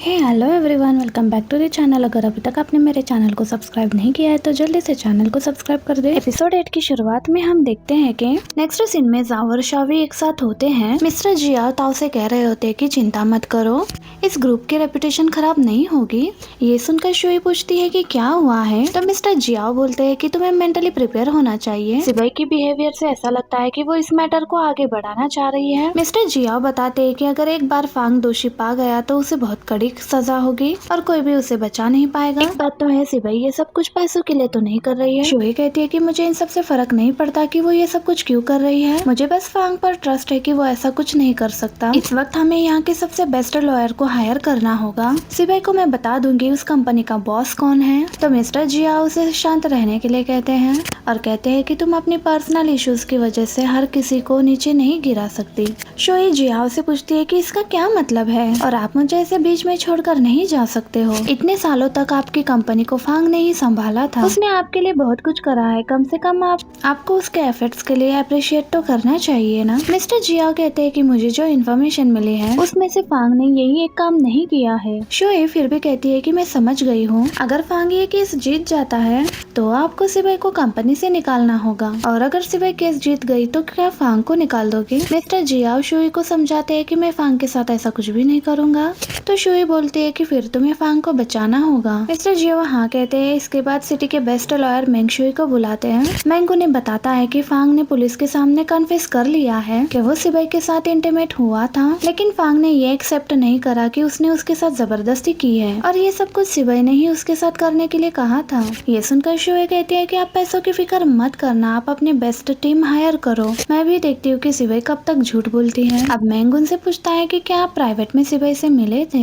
Hey hello everyone, welcome back to the channel. अगर अभी तक आपने मेरे चैनल को सब्सक्राइब नहीं किया है तो जल्दी से चैनल को सब्सक्राइब कर दे। एपिसोड 8 की शुरुआत में हम देखते हैं कि नेक्स्ट सीन में जाव और शावी एक साथ होते हैं। मिस्टर जिया ताओ से कह रहे होते हैं कि चिंता मत करो, इस ग्रुप की रेपुटेशन खराब नहीं होगी। ये सुनकर शुई पूछती है कि क्या हुआ है, तो मिस्टर जियाओ बोलते हैं कि तुम्हें मेंटली प्रिपेयर होना चाहिए। सिबई की बिहेवियर से ऐसा लगता है कि वो इस मैटर को आगे बढ़ाना चाह रही है। मिस्टर जियाओ बताते हैं कि अगर एक बार फांग दोषी पा गया तो उसे बहुत कड़ी सजा होगी और कोई भी उसे बचा नहीं पाएगा। एक बात तो है, सिबई ये सब कुछ पैसों के लिए तो नहीं कर रही है। शुई कहती है कि मुझे इन सब से फर्क नहीं पड़ता कि वो ये सब कुछ क्यों कर रही है, मुझे बस फांग पर ट्रस्ट है कि वो ऐसा कुछ नहीं कर सकता। इस वक्त हमें यहाँ के सबसे बेस्ट लॉयर को हायर करना होगा। सिबई को मैं बता दूंगी उस कंपनी का बॉस कौन है। तो मिस्टर जिया उसे शांत रहने के लिए कहते हैं और कहते हैं कि तुम अपनी पर्सनल इश्यूज की वजह से हर किसी को नीचे नहीं गिरा सकती। शुई जियाओ से पूछती है कि इसका क्या मतलब है और आप मुझे ऐसे बीच में छोड़कर नहीं जा सकते हो। इतने सालों तक आपकी कंपनी को फांग ने ही संभाला था, उसने आपके लिए बहुत कुछ करा है, कम से कम आपको उसके एफर्ट्स के लिए अप्रिशिएट तो करना चाहिए ना। मिस्टर जियाओ कहते हैं कि मुझे जो इन्फॉर्मेशन मिली है उसमें से फांग ने यही एक काम नहीं किया है। शुई फिर भी कहती है कि मैं समझ गई हूँ, अगर फांग ये केस जीत जाता है तो आपको सिबई को कंपनी से निकालना होगा, और अगर सिबई केस जीत गई तो क्या फांग को निकाल दोगे। मिस्टर जियाओ शुई को समझाते हैं कि मैं फांग के साथ ऐसा कुछ भी नहीं करूँगा। तो शुई बोलती है कि फिर तुम्हें फांग को बचाना होगा। मिस्टर जियाओ हाँ कहते हैं। इसके बाद सिटी के बेस्ट लॉयर मेंग शुई को बुलाते हैं। मेंग उन्हें बताता है कि फांग ने पुलिस के सामने कन्फेस कर लिया है कि वो सिबई के साथ इंटीमेट हुआ था, लेकिन फांग ने ये एक्सेप्ट नहीं करा कि उसने उसके साथ जबरदस्ती की है और ये सब कुछ सिबई ने ही उसके साथ करने के लिए कहा था। ये सुनकर शुई कहती है कि आप पैसों की फिक्र मत करना, आप अपनी बेस्ट टीम हायर करो, मैं भी देखती हूँ कि सिबई कब तक झूठ बोलती है। अब मेंग उनसे पूछता है कि क्या आप प्राइवेट में सिबई से मिले थे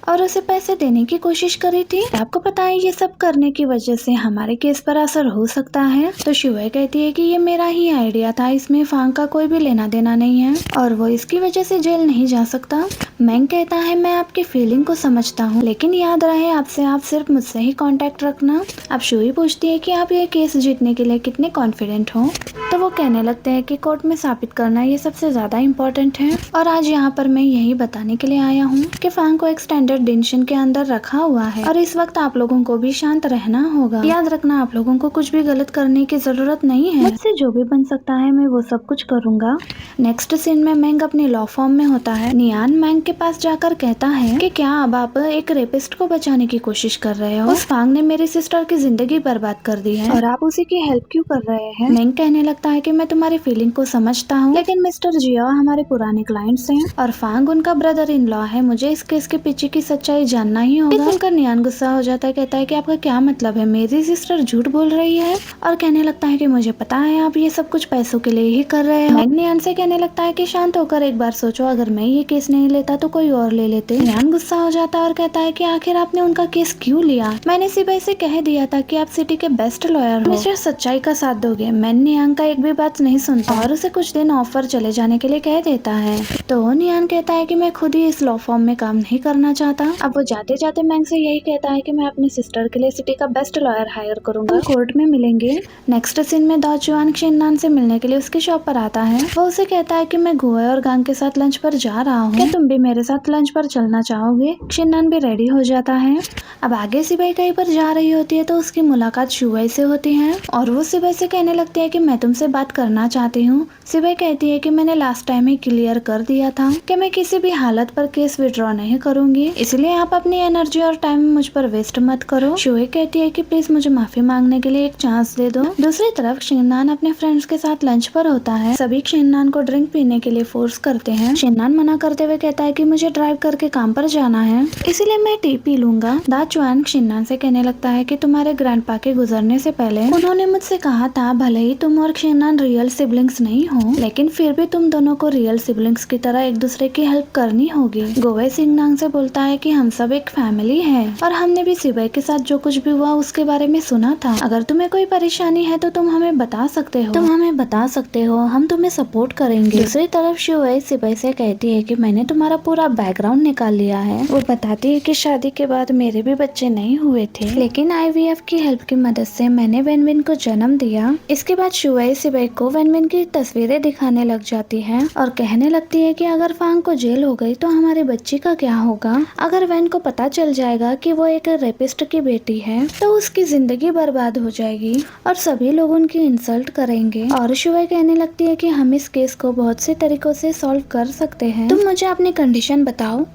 और उसे पैसे देने की कोशिश करी थी। आपको पता है ये सब करने की वजह से हमारे केस पर असर हो सकता है। तो शुई कहती है कि ये मेरा ही आइडिया था, इसमें फांग का कोई भी लेना देना नहीं है और वो इसकी वजह से जेल नहीं जा सकता। मेंग कहता है मैं आपकी फीलिंग को समझता हूँ, लेकिन याद रहे आपसे आप सिर्फ मुझसे ही कांटेक्ट रखना। अब शुई पूछती है कि आप ये केस जीतने के लिए कितने कॉन्फिडेंट हो। तो वो कहने लगते हैं कि कोर्ट में साबित करना ये सबसे ज्यादा इम्पोर्टेंट है और आज यहाँ पर मैं यही बताने के लिए आया हूँ कि फांग को एक स्टैंडर्ड डिटेंशन के अंदर रखा हुआ है और इस वक्त आप लोगों को भी शांत रहना होगा। याद रखना आप लोगों को कुछ भी गलत करने की जरूरत नहीं है, मुझसे जो भी बन सकता है मैं वो सब कुछ करूँगा। नेक्स्ट सीन में मेंग अपनी लॉ फॉर्म में होता है। नियान मेंग के पास जाकर कहता है कि क्या अब आप एक रेपिस्ट को बचाने की कोशिश कर रहे हो, उस फांग ने मेरी सिस्टर की जिंदगी बर्बाद कर दी है और आप उसी की हेल्प क्यों कर रहे हैं। मेंग कहने लगता है कि मैं तुम्हारी फीलिंग को समझता हूँ, लेकिन मिस्टर जिया हमारे पुराने क्लाइंट्स हैं और फांग उनका ब्रदर इन लॉ है, मुझे इस केस के पीछे की सच्चाई जानना ही होगा। सुनकर नियान गुस्सा हो जाता है, कहता है कि आपका क्या मतलब है, मेरी सिस्टर झूठ बोल रही है, और कहने लगता है कि मुझे पता है आप ये सब कुछ पैसों के लिए ही कर रहे हो। मेंग नियान से कहने लगता है कि शांत होकर एक बार सोचो, अगर मैं ये केस नहीं लेता तो कोई और ले लेते। नियान गुस्सा हो जाता है और कहता है कि आखिर आपने उनका केस क्यों लिया, मैंने सिबई से कह दिया था कि आप सिटी के बेस्ट लॉयर हो, हमेशा सच्चाई का साथ दोगे। मैंने नियान का एक भी बात नहीं सुनता और उसे कुछ दिन ऑफर चले जाने के लिए कह देता है। तो नियान कहता है कि मैं खुद ही इस लॉ फॉर्म में काम नहीं करना चाहता। अब वो जाते जाते मेंग से यही कहता है कि मैं अपनी सिस्टर के लिए सिटी का बेस्ट लॉयर हायर करूंगा, कोर्ट में मिलेंगे। नेक्स्ट सीन में दाचुआन शिननान से मिलने के लिए उसकी शॉप पर आता है। वो उसे कहता है कि मैं गुए और गांग के साथ लंच पर जा रहा हूँ, क्या तुम भी मेरे साथ लंच पर चलना चाहोगे। शिननान भी रेडी हो जाता है। अब आगे सिबई कहीं पर जा रही होती है तो उसकी मुलाकात शुई से होती है और वो सिबई से कहने लगती है कि मैं तुमसे बात करना चाहती हूँ। सिबई कहती है कि मैंने लास्ट टाइम ही क्लियर कर दिया था कि मैं किसी भी हालत पर केस विड्रॉ नहीं करूंगी, इसलिए आप अपनी एनर्जी और टाइम मुझ पर वेस्ट मत करो। शुई कहती है कि प्लीज मुझे माफी मांगने के लिए एक चांस दे दो। दूसरी तरफ शिननान अपने फ्रेंड्स के साथ लंच पर होता है। सभी शिननान को ड्रिंक पीने के लिए फोर्स करते हैं। शिननान मना करते हुए कहता है कि मुझे ड्राइव करके काम पर जाना है, इसीलिए मैं टी पी लूंगा। दाचुआन शिननान से कहने लगता है कि तुम्हारे ग्रैंडपा के गुजरने से पहले उन्होंने मुझसे कहा था भले ही तुम और शिननान रियल सिबलिंग्स नहीं हो, लेकिन फिर भी तुम दोनों को रियल सिबलिंग्स की तरह एक दूसरे की हेल्प करनी होगी। गोवे सिंगनांग से बोलता है कि हम सब एक फैमिली है और हमने भी सिबई के साथ जो कुछ भी हुआ उसके बारे में सुना था। अगर तुम्हें कोई परेशानी है तो तुम हमें बता सकते हो, हम तुम्हें सपोर्ट करेंगे। दूसरी तरफ शुई सिबई से कहती है कि मैंने तुम्हारा पूरा बैकग्राउंड निकाल लिया है। वो बताती है कि शादी के बाद मेरे भी बच्चे नहीं हुए थे, लेकिन IVF की हेल्प की मदद से मैंने वेनविन को जन्म दिया। इसके बाद शुई सिबई को वेनविन की तस्वीरें दिखाने लग जाती है और कहने लगती है कि अगर फांग को जेल हो गई तो हमारे बच्ची का क्या होगा। अगर वैन को पता चल जाएगा कि वो एक रेपिस्ट की बेटी है तो उसकी जिंदगी बर्बाद हो जाएगी और सभी लोग उनकी इंसल्ट करेंगे। और शुवे कहने लगती है कि हम इस केस को बहुत से तरीकों से सॉल्व कर सकते हैं, तुम मुझे अपनी कंडीशन बताओ।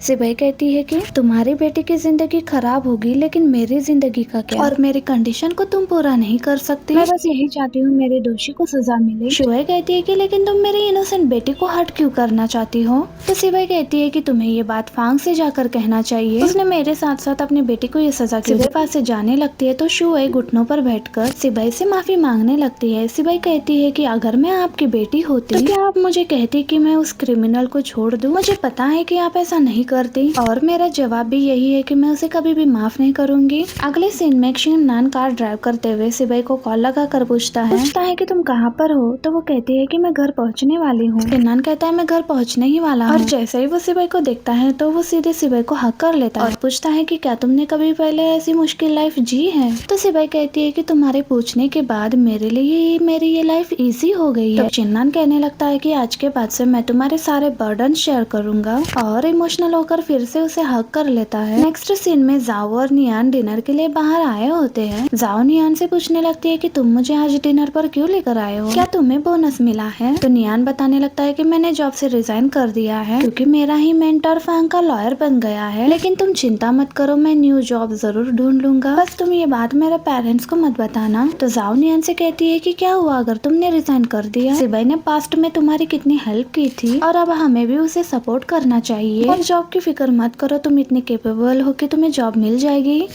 सिबई कहती है कि तुम्हारी बेटी की जिंदगी खराब होगी लेकिन मेरी जिंदगी का क्या, और मेरी कंडीशन को तुम पूरा नहीं कर सकती। मैं बस यही चाहती हूँ मेरे दोषी को सजा मिले। शुवे कहती है कि लेकिन तुम मेरी इनोसेंट बेटी को हर्ट क्यों करना चाहती हो। तो सिबई कहती है कि तुम्हें ये बात फांग से जाकर कहना चाहिए, उसने मेरे साथ साथ अपनी बेटी को ये सजा क्यों। सिबई पास से जाने लगती है तो शुवे घुटनों पर बैठकर सिबई से माफी मांगने लगती है। सिबई कहती है कि अगर मैं आपकी बेटी होती तो क्या आप मुझे कहती कि मैं उस क्रिमिनल को छोड़ दूं। मुझे पता है कि आप ऐसा नहीं करती और मेरा जवाब भी यही है कि मैं उसे कभी भी माफ नहीं करूंगी। अगले सीन में शिन्नान कार ड्राइव करते हुए सिबई को कॉल लगा कर पूछता है कि तुम कहाँ पर हो। तो वो कहती है कि मैं घर पहुँचने वाली हूँ। शिन्नान कहता है मैं घर पहुँचने ही वाला हूँ। और जैसे ही वो सिबई को देखता है तो वो सीधे सिबई को हक कर लेता है और पूछता है कि क्या तुमने कभी पहले ऐसी मुश्किल लाइफ जी है। तो सिबई कहती है कि तुम्हारे पूछने के बाद मेरे लिए मेरी ये लाइफ इजी हो गई है। तो शिन्नान कहने लगता है कि आज के बाद से मैं तुम्हारे सारे बर्डन शेयर करूंगा और इमोशनल होकर फिर से उसे हक कर लेता है। नेक्स्ट सीन में जाओ और नियान डिनर के लिए बाहर आए होते हैं। जाओ नियान से पूछने लगती है कि तुम मुझे आज डिनर पर क्यों लेकर आए हो, क्या तुम्हें बोनस मिला है। तो नियान बताने लगता है कि मैंने जॉब से रिजाइन कर दिया है क्योंकि मेरा ही मेंटर फांग का लॉयर बन गया है। लेकिन तुम चिंता मत करो, मैं न्यू जॉब जरूर ढूंढ लूंगा, बस तुम ये बात मेरे पेरेंट्स को मत बताना। तो जाओ नियान से कहती है कि क्या हुआ अगर तुमने रिजाइन कर दिया। सिबई ने पास्ट में तुम्हारी कितनी हेल्प की थी और अब हमें भी उसे सपोर्ट करना चाहिए। और जॉब की फिक्र मत करो, तुम इतनी केपेबल हो कि तुम्हें जॉब मिल जाएगी।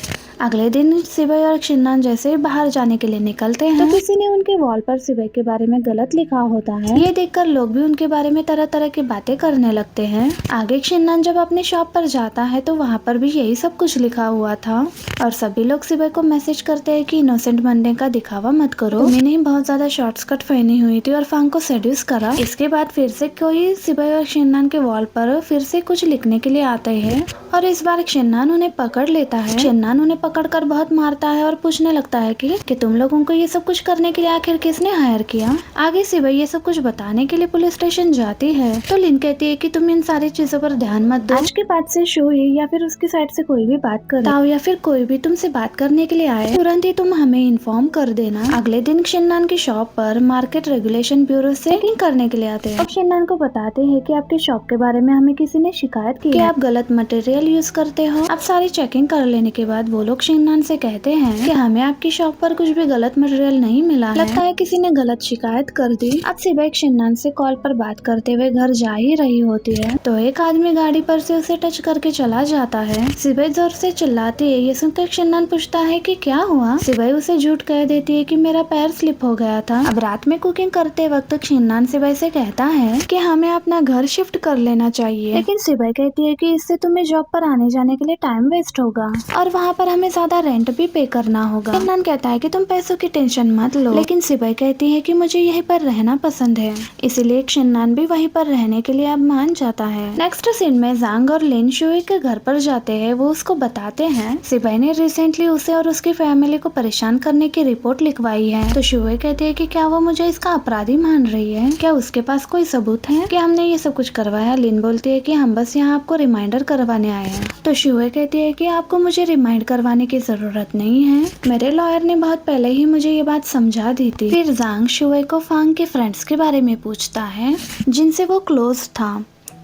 अगले दिन सिबई और शिन्नान जैसे ही बाहर जाने के लिए निकलते हैं तो किसी ने उनके वॉल पर सिबई के बारे में गलत लिखा होता है। ये देखकर लोग भी उनके बारे में तरह तरह की बातें करने लगते हैं। आगे शिन्नान जब अपने शॉप पर जाता है तो वहाँ पर भी यही सब कुछ लिखा हुआ था और सभी लोग सिबई को मैसेज करते हैं कि इनोसेंट बनने का दिखावा मत करो, तुमने बहुत ज्यादा शॉर्टकट पहनी हुई थी और फांग को सेड्यूस करा। इसके बाद फिर से कोई सिबई और शिन्नान के वॉल पर फिर से कुछ लिखने के लिए आते हैं और इस बार शिन्नान उन्हें पकड़ लेता है। शिन्नान उन्हें पकड़कर बहुत मारता है और पूछने लगता है कि तुम लोगों को ये सब कुछ करने के लिए आखिर किसने हायर किया। आगे सिबई ये सब कुछ बताने के लिए पुलिस स्टेशन जाती है तो लिन कहती है कि तुम इन सारी चीजों पर ध्यान मत दो, आज के बाद से शोई या फिर उसकी साइड से कोई भी बात करे ताओ या फिर कोई भी तुमसे बात करने के लिए आए तुरंत ही तुम हमें इन्फॉर्म कर देना। अगले दिन शिन्नान की शॉप पर मार्केट रेगुलेशन ब्यूरो से चेकिंग करने के लिए आते हैं। अब शिन्नान को बताते हैं कि आपके शॉप के बारे में हमें किसी ने शिकायत की है, आप गलत मटेरियल यूज करते हो। अब सारी चेकिंग कर लेने के बाद वो लोग शिन्नान से कहते हैं कि हमें आपकी शॉप पर कुछ भी गलत मटेरियल नहीं मिला है, लगता है किसी ने गलत शिकायत कर दी। अब सिबई शिन्नान से कॉल पर बात करते हुए घर जा ही रही होती है तो एक आदमी गाड़ी पर से उसे टच करके चला जाता है। सिबई जोर से चिल्लाती है। ये सुनकर शिन्नान पूछता है कि क्या हुआ। सिबई उसे झूठ कह देती है कि मेरा पैर स्लिप हो गया था। अब रात में कुकिंग करते वक्त शिन्नान सिबई से कहता है कि हमें अपना घर शिफ्ट कर लेना चाहिए, लेकिन सिबई कहती है कि इससे तुम्हें जॉब पर आने जाने के लिए टाइम वेस्ट होगा और वहाँ पर हमें ज्यादा रेंट भी पे करना होगा। शिन्नान कहता है कि तुम पैसों की टेंशन मत लो, लेकिन सिबई कहती है कि मुझे यहीं पर रहना पसंद है, इसीलिए शिन्नान भी वहीं पर रहने के लिए अब मान जाता है। नेक्स्ट सीन में जांग और लिन शुई के घर पर जाते हैं। वो उसको बताते हैं सिबई ने रिसेंटली उसे और उसकी फैमिली को परेशान करने की रिपोर्ट लिखवाई है। तो शुई कहती है कि क्या वो मुझे इसका अपराधी मान रही है, क्या उसके पास कोई सबूत है कि हमने ये सब कुछ करवाया। लिन बोलती है कि हम बस यहाँ आपको रिमाइंडर करवाने आए हैं। तो शुई कहती है कि आपको मुझे रिमाइंड करवाने की जरूरत नहीं है, मेरे लॉयर ने बहुत पहले ही मुझे ये बात समझा दी थी। फिर जांग शुई को फांग के फ्रेंड्स के बारे में पूछता है जिनसे वो क्लोज था।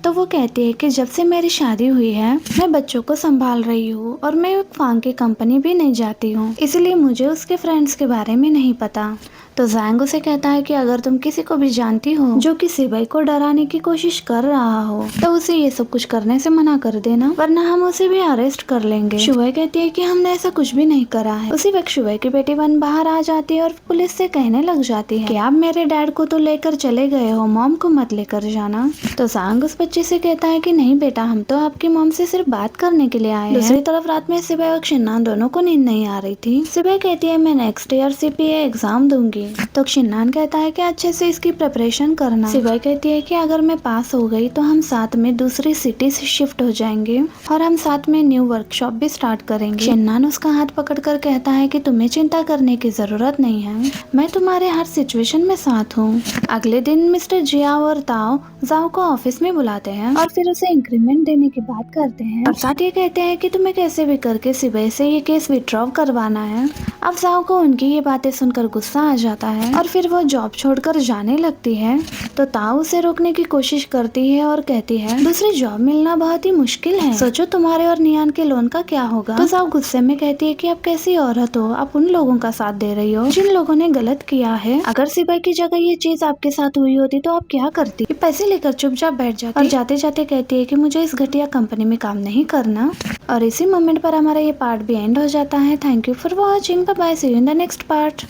तो वो कहती है कि जब से मेरी शादी हुई है मैं बच्चों को संभाल रही हूँ और मैं फांग की कंपनी भी नहीं जाती हूँ, इसलिए मुझे उसके फ्रेंड्स के बारे में नहीं पता। तो जांग उसे कहता है कि अगर तुम किसी को भी जानती हो जो कि सिबई को डराने की कोशिश कर रहा हो तो उसे ये सब कुछ करने से मना कर देना, वरना हम उसे भी अरेस्ट कर लेंगे। शुई कहती है कि हमने ऐसा कुछ भी नहीं करा है। उसी वक्त शुई की बेटी वन बाहर आ जाती है और पुलिस से कहने लग जाती है कि आप मेरे डैड को तो लेकर चले गए हो, मॉम को मत लेकर जाना। तो जांग उस बच्चे से कहता है कि नहीं बेटा, हम तो आपकी मॉम से सिर्फ बात करने के लिए आए हैं। दूसरी तरफ रात में सिबई और शिन्नान दोनों को नींद नहीं आ रही थी। सिबई कहती है मैं नेक्स्ट ईयर CPA एग्जाम दूंगी तो शिन्नान कहता है कि अच्छे से इसकी प्रिपरेशन करना। सिवाई कहती है कि अगर मैं पास हो गई तो हम साथ में दूसरी सिटी से शिफ्ट हो जाएंगे और हम साथ में न्यू वर्कशॉप भी स्टार्ट करेंगे। शिन्नान उसका हाथ पकड़कर कहता है कि तुम्हें चिंता करने की जरूरत नहीं है, मैं तुम्हारे हर सिचुएशन में साथ हूँ। अगले दिन मिस्टर जियाओ और ताओ जाओ को ऑफिस में बुलाते हैं और फिर उसे इंक्रीमेंट देने की बात करते हैं और साथ ये कहते हैं कि तुम्हें कैसे भी करके सिवाई से ये केस विड्रॉ करवाना है। अब जाओ को उनकी ये बातें सुनकर गुस्सा आ जाता है और फिर वो जॉब छोड़कर जाने लगती है। तो ताओ उसे रोकने की कोशिश करती है और कहती है दूसरी जॉब मिलना बहुत ही मुश्किल है, सोचो तुम्हारे और नियान के लोन का क्या होगा। तो जाओ गुस्से में कहती है कि आप कैसी औरत हो, आप उन लोगों का साथ दे रही हो जिन लोगों ने गलत किया है। अगर सिपाही की जगह ये चीज आपके साथ हुई होती तो आप क्या करती? ये पैसे लेकर चुपचाप बैठ जाती और जाते जाते कहती है कि मुझे इस घटिया कंपनी में काम नहीं करना। और इसी मोमेंट पर हमारा ये पार्ट भी एंड हो जाता है। Thank you for watching, bye bye, see you in the next part.